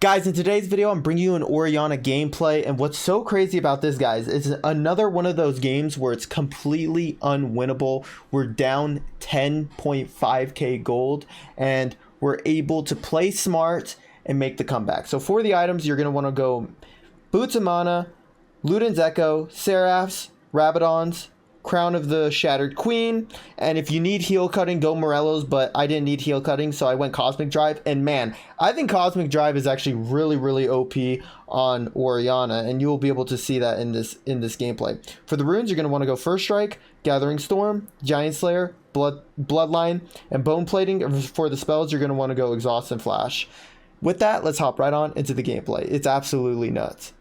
Guys, in today's video, I'm bringing you an Oriana gameplay, and what's so crazy about this, guys, is another one of those games where it's completely unwinnable. We're down 10.5k gold, and we're able to play smart and make the comeback. So for the items, you're going to want to go Boots of Mana, DNZio, Seraphs, Rabadons, Crown of the Shattered Queen, and if you need heal cutting, go Morello's, but I didn't need heal cutting, so I went Cosmic Drive, and man, I think Cosmic Drive is actually really OP on Oriana, and you will be able to see that in this gameplay. For the runes, you're going to want to go First Strike, Gathering Storm, Giant Slayer, Bloodline, and Bone Plating. For the spells, you're going to want to go Exhaust and Flash. With that, let's hop right on into the gameplay. It's absolutely nuts.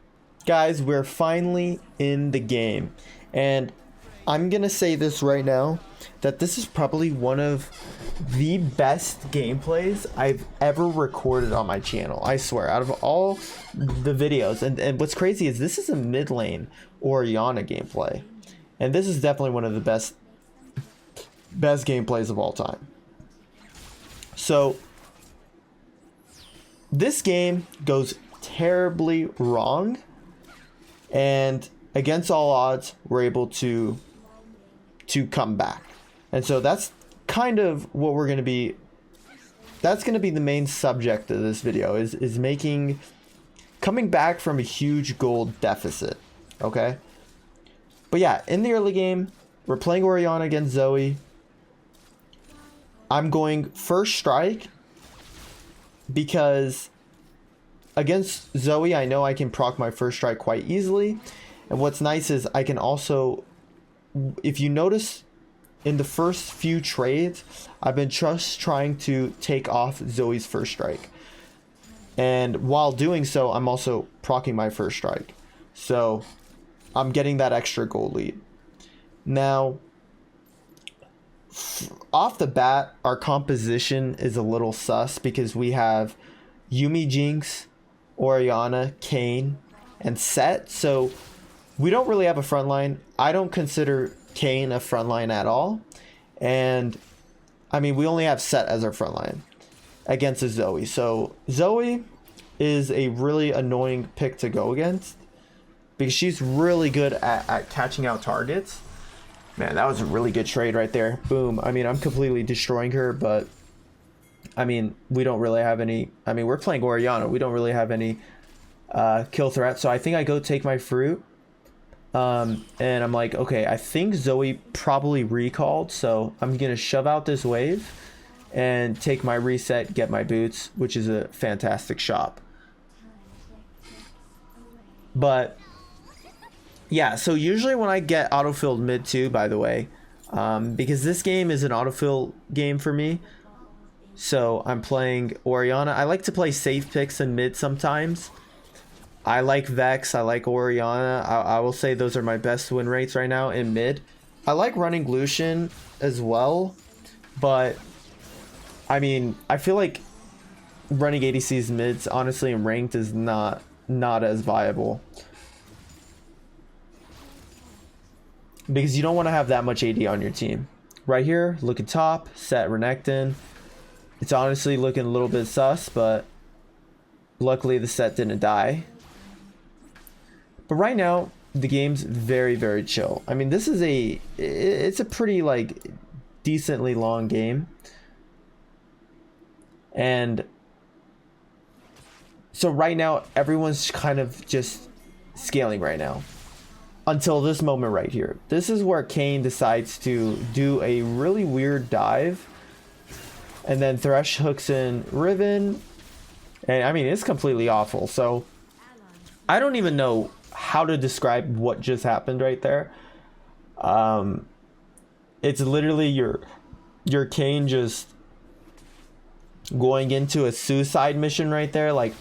Guys, we're finally in the game, and I'm going to say this right now, that this is probably one of the best gameplays I've ever recorded on my channel. I swear, out of all the videos. And what's crazy is this is a mid lane Oriana gameplay. And this is definitely one of the best gameplays of all time. So, this game goes terribly wrong. And against all odds, we're able to come back. And so that's kind of what we're going to be, that's going to be the main subject of this video, is coming back from a huge gold deficit. Okay, but yeah, in the early game, we're playing Oriana against Zoe. I'm going First Strike because against Zoe, I know I can proc my First Strike quite easily. And what's nice is I can also, if you notice in the first few trades, I've been just trying to take off Zoe's First Strike. And while doing so, I'm also proccing my First Strike. So I'm getting that extra gold lead. Now, off the bat, our composition is a little sus because we have Yuumi, Jinx, Oriana, Kayn, and Set. So we don't really have a front line. I don't consider Kayn a front line at all. And I mean, we only have Set as our front line against a Zoe. So Zoe is a really annoying pick to go against because she's really good at catching out targets. Man, that was a really good trade right there. Boom. I mean, I'm completely destroying her, but I mean, we don't really have any, I mean, we're playing Oriana. We don't really have any kill threat. So I think I go take my fruit. And I'm like, okay, I think Zoe probably recalled, so I'm gonna shove out this wave and take my reset, get my boots, which is a fantastic shop. But yeah, so usually when I get autofilled mid too, by the way, because this game is an autofill game for me, so I'm playing Oriana. I like to play safe picks in mid sometimes. I like Vex, I like Oriana. I will say those are my best win rates right now in mid. I like running Lucian as well, but I mean, I feel like running ADC's mids, honestly, in ranked is not as viable. Because you don't want to have that much AD on your team. Right here, look at top, Set Renekton. It's honestly looking a little bit sus, but luckily the Set didn't die. But right now, the game's very chill. I mean, this is it's a pretty, like, decently long game. And so right now, everyone's kind of just scaling right now. Until this moment right here. This is where Kayn decides to do a really weird dive. And then Thresh hooks in Riven. And I mean, it's completely awful. So I don't even know how to describe what just happened right there. It's literally your Kayn just going into a suicide mission right there. Like,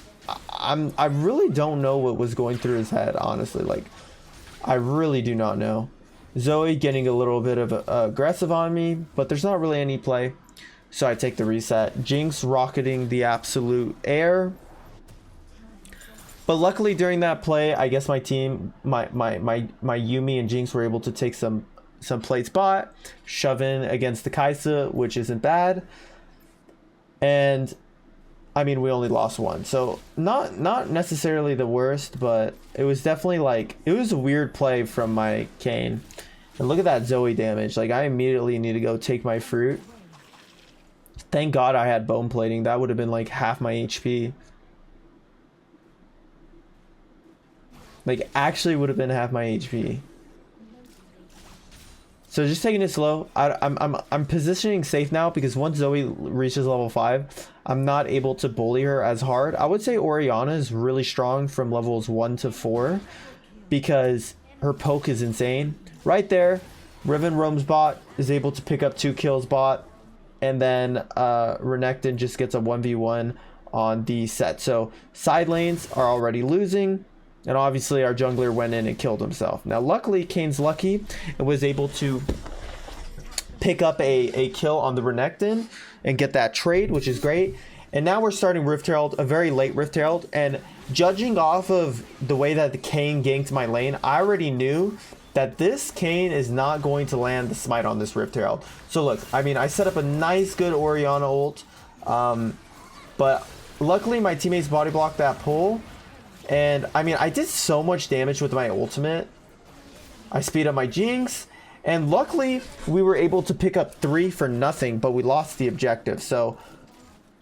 I really don't know what was going through his head, honestly. Like, I really do not know. Zoe getting a little bit of aggressive on me, but there's not really any play, so I take the reset. Jinx rocketing the absolute air. But luckily during that play, I guess my team, my Yuumi and Jinx were able to take some plates bot, shove in against the Kai'Sa, which isn't bad. And I mean, we only lost one, so not necessarily the worst, but it was definitely like, it was a weird play from my Kayn. And look at that Zoe damage. Like, I immediately need to go take my fruit. Thank God I had bone plating. That would have been like half my HP. Like, actually would have been half my HP. So just taking it slow. I'm positioning safe now because once Zoe reaches level 5, I'm not able to bully her as hard. I would say Oriana is really strong from levels 1 to 4 because her poke is insane. Right there, Riven roams bot, is able to pick up 2 kills bot, and then Renekton just gets a 1v1 on the set. So side lanes are already losing. And obviously our jungler went in and killed himself. Now luckily Kayn's lucky and was able to pick up a kill on the Renekton and get that trade, which is great. And now we're starting Rift Herald, a very late Rift Herald. And judging off of the way that the Kayn ganked my lane, I already knew that this Kayn is not going to land the smite on this Rift Herald. So look, I mean, I set up a nice good Oriana ult. But luckily my teammates body blocked that pull. And I mean, I did so much damage with my ultimate. I speed up my Jinx. And luckily, we were able to pick up 3 for nothing, but we lost the objective. So,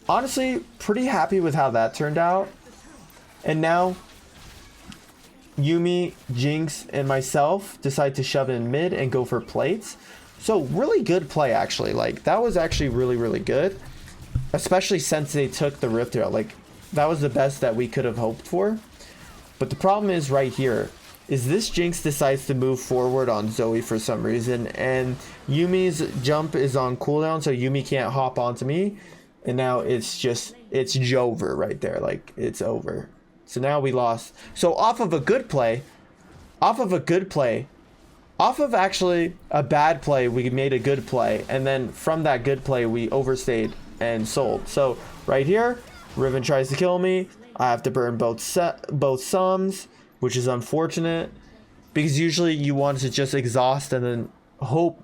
honestly, pretty happy with how that turned out. And now, Yuumi, Jinx, and myself decide to shove in mid and go for plates. So, really good play, actually. Like, that was actually really, really good. Especially since they took the Rift Herald. Like, that was the best that we could have hoped for. But the problem is right here, is this Jinx decides to move forward on Zoe for some reason, and Yumi's jump is on cooldown, so Yuumi can't hop onto me, and now it's Jover right there, like, it's over. So now we lost. So off of actually a bad play, we made a good play, and then from that good play, we overstayed and sold. So right here, Riven tries to kill me. I have to burn both sums, which is unfortunate because usually you want to just exhaust and then hope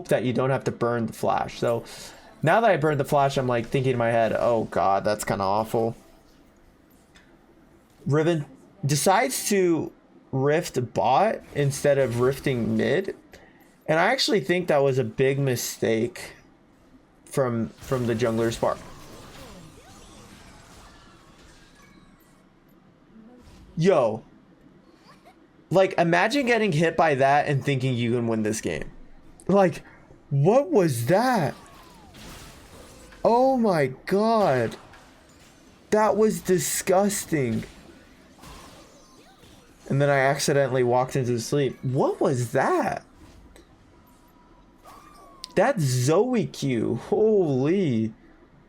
that you don't have to burn the flash. So now that I burned the flash, I'm like thinking in my head, oh god, that's kind of awful. Riven decides to rift bot instead of rifting mid, and I actually think that was a big mistake from the jungler's part. Yo, like, imagine getting hit by that and thinking you can win this game. Like, what was that? Oh my god. That was disgusting. And then I accidentally walked into sleep. What was that? That's Zoe Q. Holy.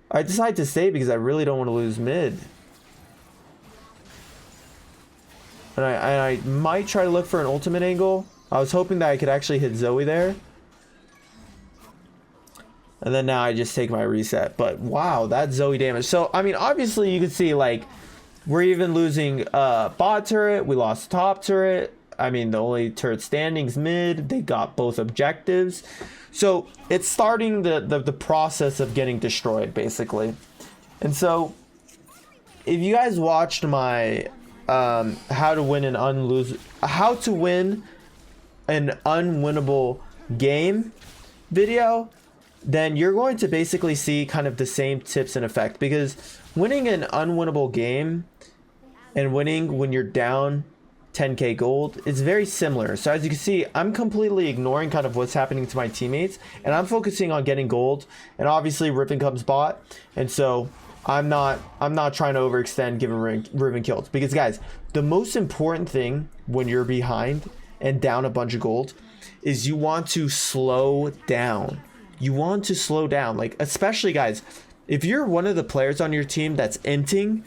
I decided to stay because I really don't want to lose mid. And I might try to look for an ultimate angle. I was hoping that I could actually hit Zoe there. And then now I just take my reset. But wow, that Zoe damage. So, I mean, obviously you can see, like, we're even losing bot turret. We lost top turret. I mean, the only turret standing's mid. They got both objectives. So, it's starting the process of getting destroyed, basically. And so, if you guys watched my how to win an unwinnable game video, then you're going to basically see kind of the same tips and effect, because winning an unwinnable game and winning when you're down 10k gold is very similar. So as you can see, I'm completely ignoring kind of what's happening to my teammates, and I'm focusing on getting gold. And obviously Riven comes bot, and so I'm not trying to overextend giving Riven kills, because guys, the most important thing when you're behind and down a bunch of gold is you want to slow down. You want to slow down, like, especially guys, if you're one of the players on your team that's inting,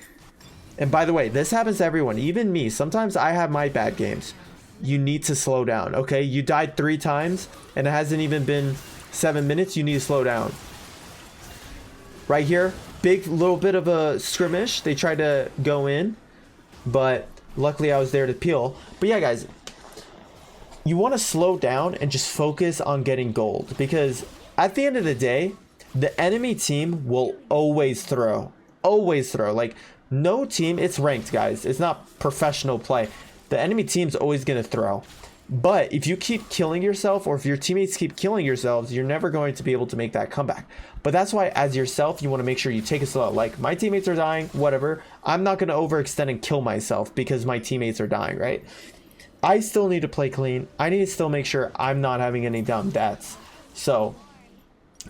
and by the way, this happens to everyone, even me. Sometimes I have my bad games. You need to slow down, okay? You died 3 times and it hasn't even been 7 minutes. You need to slow down. Right here, big little bit of a skirmish. They tried to go in, but luckily I was there to peel. But yeah, guys, you want to slow down and just focus on getting gold, because at the end of the day, the enemy team will always throw. always throw. Like, no team, it's ranked, guys. It's not professional play. The enemy team's always going to throw. But if you keep killing yourself, or if your teammates keep killing yourselves, you're never going to be able to make that comeback. But that's why, as yourself, you want to make sure you take it slow. Like, my teammates are dying, whatever. I'm not going to overextend and kill myself because my teammates are dying, right? I still need to play clean. I need to still make sure I'm not having any dumb deaths. So,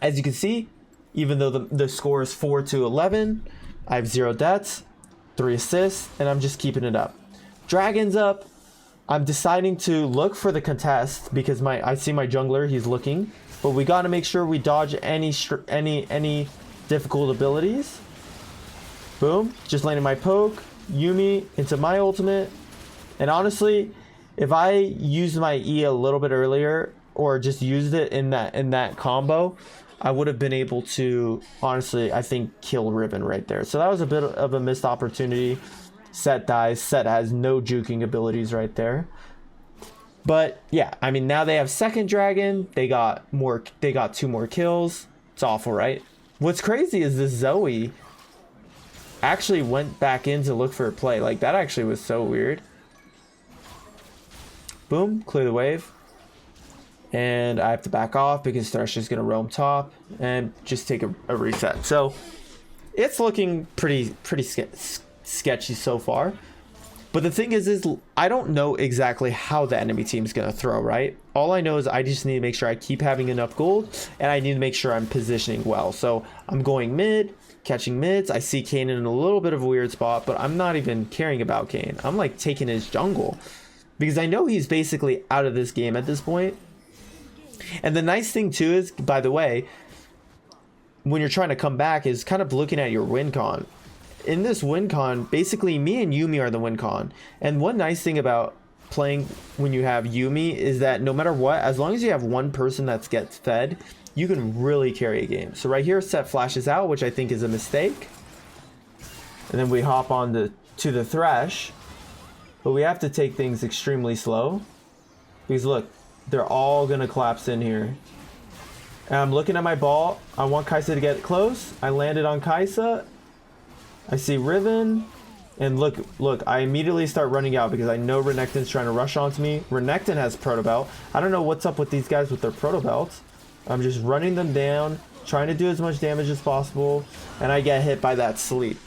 as you can see, even though the score is 4-11, I have 0 deaths, 3 assists, and I'm just keeping it up. Dragon's up. I'm deciding to look for the contest because I see my jungler, he's looking, but we got to make sure we dodge any difficult abilities. Boom, just landing my poke, Yuumi into my ultimate. And honestly, if I used my E a little bit earlier, or just used it in that combo, I would have been able to, honestly, I think, kill Riven right there. So that was a bit of a missed opportunity. Set dies. Set has no juking abilities right there. But yeah, I mean, now they have second dragon. They got 2 more kills. It's awful, right? What's crazy is this Zoe actually went back in to look for a play. Like, that actually was so weird. Boom, clear the wave. And I have to back off because Thresh is going to roam top and just take a reset. So it's looking pretty sketchy so far. But the thing is I don't know exactly how the enemy team is going to throw, right? All I know is I just need to make sure I keep having enough gold, and I need to make sure I'm positioning well. So I'm going mid, catching mids. I see Kayn in a little bit of a weird spot, but I'm not even caring about Kayn. I'm like taking his jungle because I know he's basically out of this game at this point. And the nice thing too is, by the way, when you're trying to come back, is kind of looking at your win con. In this win con, basically me and Yuumi are the win con. And one nice thing about playing when you have Yuumi is that no matter what, as long as you have one person that gets fed, you can really carry a game. So right here, Set flashes out, which I think is a mistake. And then we hop on to the Thresh. But we have to take things extremely slow. Because look, they're all going to collapse in here. And I'm looking at my ball. I want Kai'Sa to get close. I landed on Kai'Sa. I see Riven, and look, I immediately start running out because I know Renekton's trying to rush onto me. Renekton has Proto Belt. I don't know what's up with these guys with their Proto Belts. I'm just running them down, trying to do as much damage as possible, and I get hit by that sleep.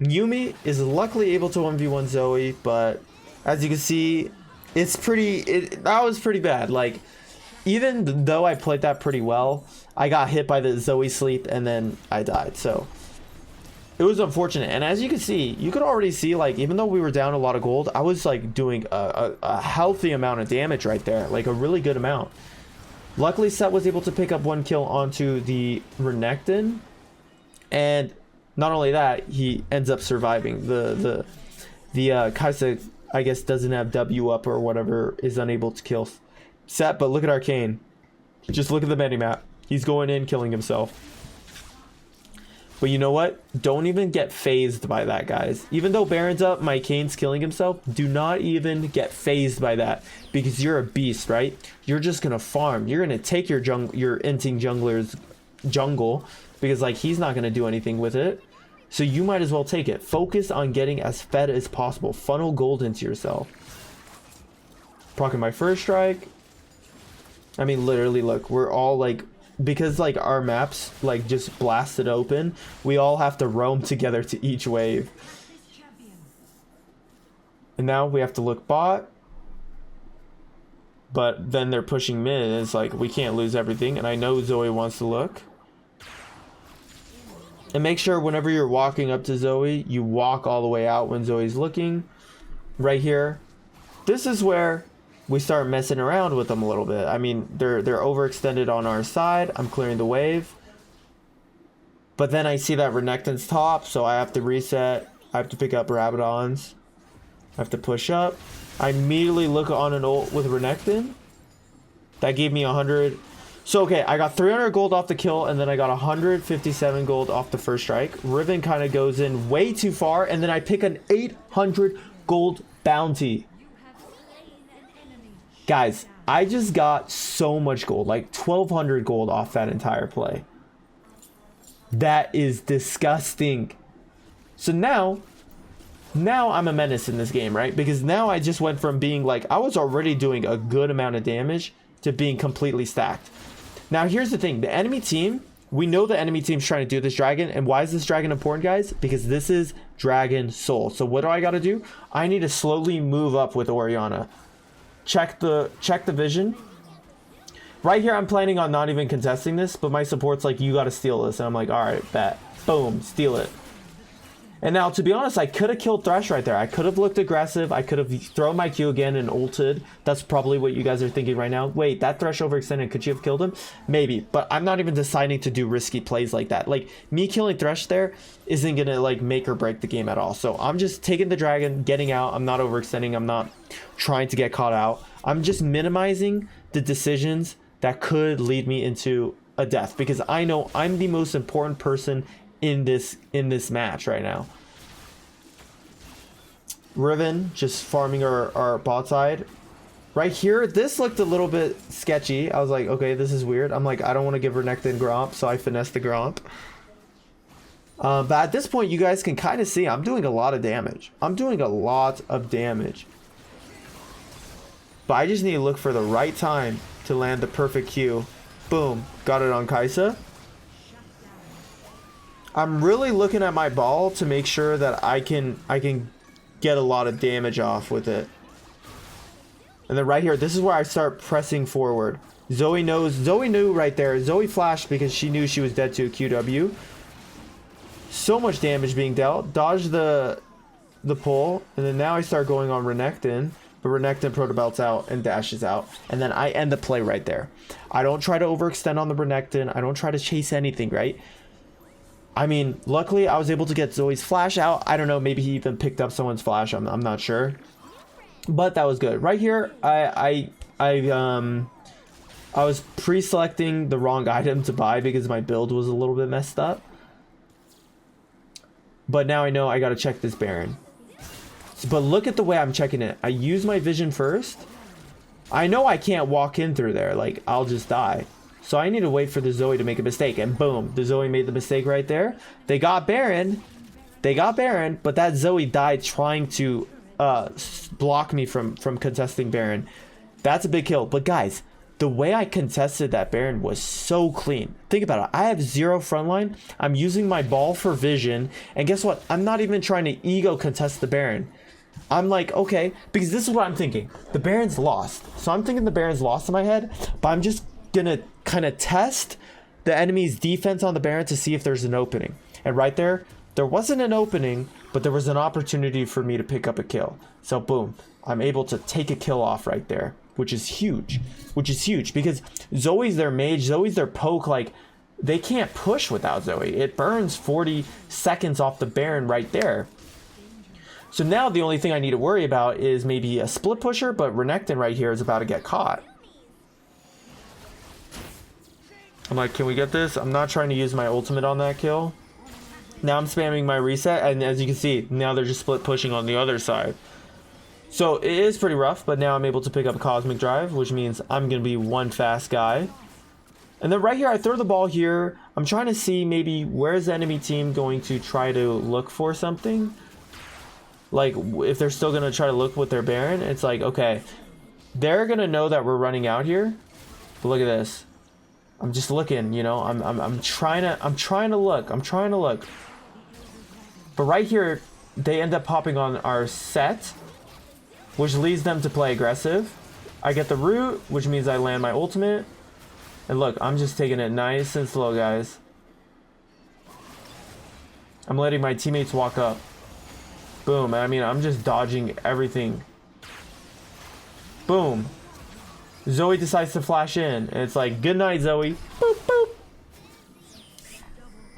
Yuumi is luckily able to 1v1 Zoe, but as you can see, that was pretty bad. Like, even though I played that pretty well, I got hit by the Zoe sleep and then I died. So it was unfortunate. And as you can see, you could already see, like, even though we were down a lot of gold, I was like doing a healthy amount of damage right there, like a really good amount. Luckily, Set was able to pick up 1 kill onto the Renekton, and not only that, he ends up surviving. The Kai'Sa, I guess, doesn't have W up or whatever, is unable to kill Set, but look at Arcane. Just look at the minimap. He's going in, killing himself. But you know what? Don't even get phased by that, guys. Even though Baron's up, my Kane's killing himself, do not even get phased by that, because you're a beast, right? You're just gonna farm. You're gonna take your inting jungler's jungle, because like he's not gonna do anything with it. So you might as well take it. Focus on getting as fed as possible. Funnel gold into yourself. Proccing my first strike. I mean, literally, look, we're all like, because like our maps like just blasted open, we all have to roam together to each wave. And now we have to look bot, but then they're pushing mid, and it's like we can't lose everything. And I know Zoe wants to look. And make sure whenever you're walking up to Zoe, you walk all the way out when Zoe's looking. Right here, this is where we start messing around with them a little bit. I mean, they're overextended on our side. I'm clearing the wave. But then I see that Renekton's top, so I have to reset. I have to pick up Rabadons. I have to push up. I immediately look on an ult with Renekton. That gave me 100. So, okay, I got 300 gold off the kill, and then I got 157 gold off the first strike. Riven kind of goes in way too far, and then I pick an 800 gold bounty. Guys, I just got so much gold, like 1,200 gold off that entire play. That is disgusting. So now I'm a menace in this game, right? Because now I just went from being like, I was already doing a good amount of damage to being completely stacked. Now, here's the thing. The enemy team, we know the enemy team's trying to do this dragon. And why is this dragon important, guys? Because this is Dragon Soul. So what do I got to do? I need to slowly move up with Oriana. Check the vision. Right here, I'm planning on not even contesting this, but my support's like, you got to steal this. And I'm like, all right, bet. Boom, steal it. And now, to be honest, I could have killed Thresh right there. I could have looked aggressive. I could have thrown my Q again and ulted. That's probably what you guys are thinking right now. Wait, that Thresh overextended. Could you have killed him? Maybe. But I'm not even deciding to do risky plays like that. Like, me killing Thresh there isn't going to, like, make or break the game at all. So I'm just taking the dragon, getting out. I'm not overextending. I'm not trying to get caught out. I'm just minimizing the decisions that could lead me into a death. Because I know I'm the most important person in this match right now. Riven just farming our bot side. Right here, this looked a little bit sketchy. I was like, okay, this is weird. I'm like, I don't want to give Renekton Gromp, so I finessed the Gromp. But at this point, you guys can kind of see I'm doing a lot of damage. I'm doing a lot of damage. But I just need to look for the right time to land the perfect Q. Boom. Got it on Kai'Sa. I'm really looking at my ball to make sure that I can get a lot of damage off with it. And then right here, this is where I start pressing forward. Zoe knew right there. Zoe flashed because she knew she was dead to a QW. So much damage being dealt. Dodge the pull. And then now I start going on Renekton. But Renekton protobelts out and dashes out. And then I end the play right there. I don't try to overextend on the Renekton. I don't try to chase anything, right? I mean, luckily I was able to get Zoe's flash out. I don't know, maybe he even picked up someone's flash. I'm not sure. But that was good. Right here, I was pre-selecting the wrong item to buy because my build was a little bit messed up. But now I know I got to check this Baron. But look at the way I'm checking it. I use my vision first. I know I can't walk in through there. Like, I'll just die. So I need to wait for the Zoe to make a mistake. And boom, the Zoe made the mistake right there. They got Baron. But that Zoe died trying to block me from contesting Baron. That's a big kill. But guys, the way I contested that Baron was so clean. Think about it. I have 0 frontline. I'm using my ball for vision. And guess what? I'm not even trying to ego contest the Baron. I'm like, okay, because this is what I'm thinking. The Baron's lost. So I'm thinking the Baron's lost in my head. But I'm just going to kind of test the enemy's defense on the Baron to see if there's an opening. And right there wasn't an opening, but there was an opportunity for me to pick up a kill. So boom, I'm able to take a kill off right there, which is huge. Because Zoe's their mage, Zoe's their poke. Like, they can't push without Zoe. It burns 40 seconds off the Baron right there. So now the only thing I need to worry about is maybe a split pusher, but Renekton right here is about to get caught. I'm like, can we get this? I'm not trying to use my ultimate on that kill. Now I'm spamming my reset, and as you can see, now they're just split pushing on the other side. So it is pretty rough, but now I'm able to pick up a Cosmic Drive, which means I'm going to be one fast guy. And then right here, I throw the ball here. I'm trying to see maybe where's the enemy team going to try to look for something. Like, if they're still going to try to look with their Baron, it's like, okay, they're going to know that we're running out here. But look at this. I'm just looking, you know, I'm trying to look. But right here, they end up popping on our set, which leads them to play aggressive. I get the root, which means I land my ultimate. And look, I'm just taking it nice and slow, guys. I'm letting my teammates walk up. Boom. I mean, I'm just dodging everything. Boom. Zoe decides to flash in. And it's like, good night, Zoe. Boop, boop.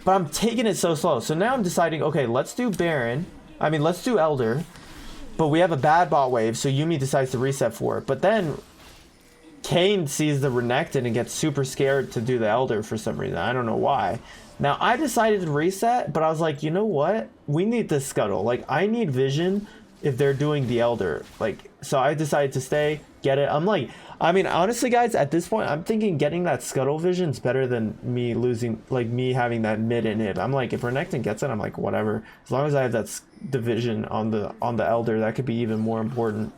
But I'm taking it so slow. So now I'm deciding, okay, let's do Baron. I mean, let's do Elder. But we have a bad bot wave, so Yuumi decides to reset for it. But then Kane sees the Renekton and gets super scared to do the Elder for some reason. I don't know why. Now, I decided to reset, but I was like, you know what? We need to scuttle. Like, I need vision if they're doing the Elder. Like, so I decided to stay, get it. I'm like, I mean, honestly, guys, at this point, I'm thinking getting that Scuttle Vision is better than me losing, like me having that mid inhib. I'm like, if Renekton gets it, I'm like, whatever. As long as I have that division on the Elder, that could be even more important.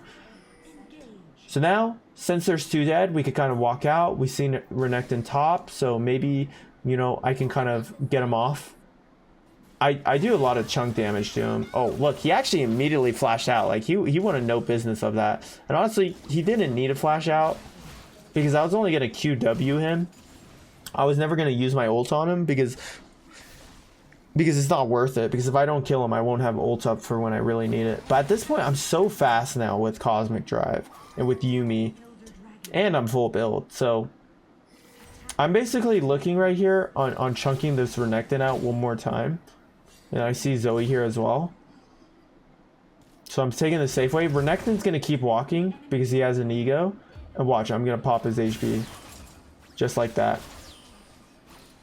So now, since there's 2 dead, we could kind of walk out. We've seen Renekton top, so maybe, you know, I can kind of get him off. I do a lot of chunk damage to him. Oh, look, he actually immediately flashed out. Like, he wanted no business of that. And honestly, he didn't need to flash out because I was only going to QW him. I was never going to use my ult on him because it's not worth it. Because if I don't kill him, I won't have ult up for when I really need it. But at this point, I'm so fast now with Cosmic Drive and with Yuumi. And I'm full build. So I'm basically looking right here on chunking this Renekton out one more time. And I see Zoe here as well. So I'm taking the safe way. Renekton's going to keep walking because he has an ego. And watch, I'm going to pop his HP. Just like that.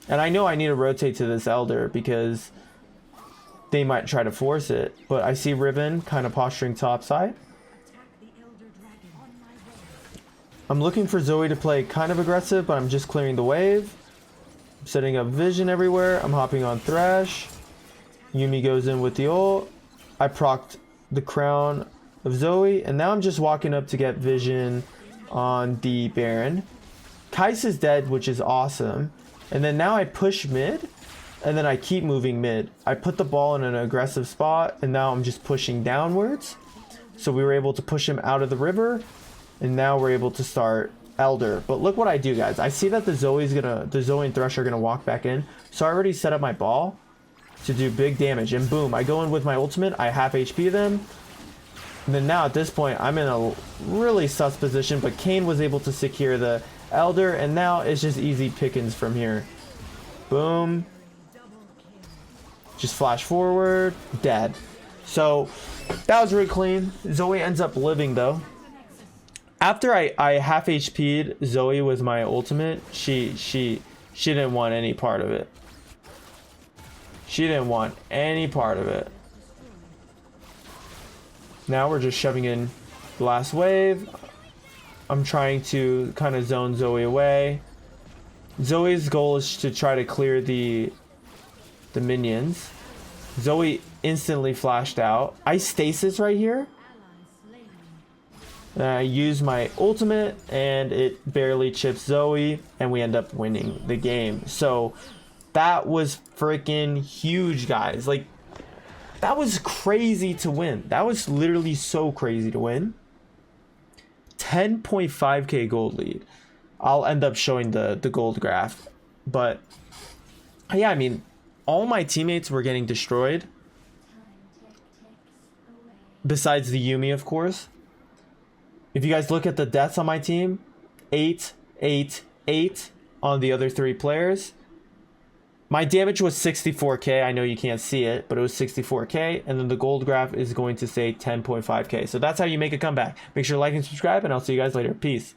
And I know I need to rotate to this Elder because they might try to force it. But I see Riven kind of posturing topside. I'm looking for Zoe to play kind of aggressive, but I'm just clearing the wave. I'm setting up vision everywhere. I'm hopping on Thresh. Yuumi goes in with the ult. I procced the crown of Zoe, and now I'm just walking up to get vision on the Baron. Kais is dead, which is awesome. And then now I push mid, and then I keep moving mid. I put the ball in an aggressive spot, and now I'm just pushing downwards. So we were able to push him out of the river, and now we're able to start Elder. But look what I do, guys. I see that the Zoe and Thresh are gonna walk back in, so I already set up my ball to do big damage, and boom, I go in with my ultimate. I half HP them, and then now at this point I'm in a really sus position, but Kayn was able to secure the Elder, and now it's just easy pickings from here. Boom, just flash forward, dead. So that was really clean. Zoe ends up living though. After I half HP'd Zoe with my ultimate, she didn't want any part of it. She didn't want any part of it. Now we're just shoving in the last wave. I'm trying to kind of zone Zoe away. Zoe's goal is to try to clear the minions. Zoe instantly flashed out. I stasis right here. And I use my ultimate and it barely chips Zoe, and we end up winning the game. So that was freaking huge, guys. Like, that was crazy to win. That was literally so crazy to win. 10.5k gold lead. I'll end up showing the gold graph. But yeah, I mean, all my teammates were getting destroyed. Besides the Yuumi, of course. If you guys look at the deaths on my team, 8, 8, 8 on the other 3 players. My damage was 64k. I know you can't see it, but it was 64k. And then the gold graph is going to say 10.5k. So that's how you make a comeback. Make sure to like and subscribe, and I'll see you guys later. Peace.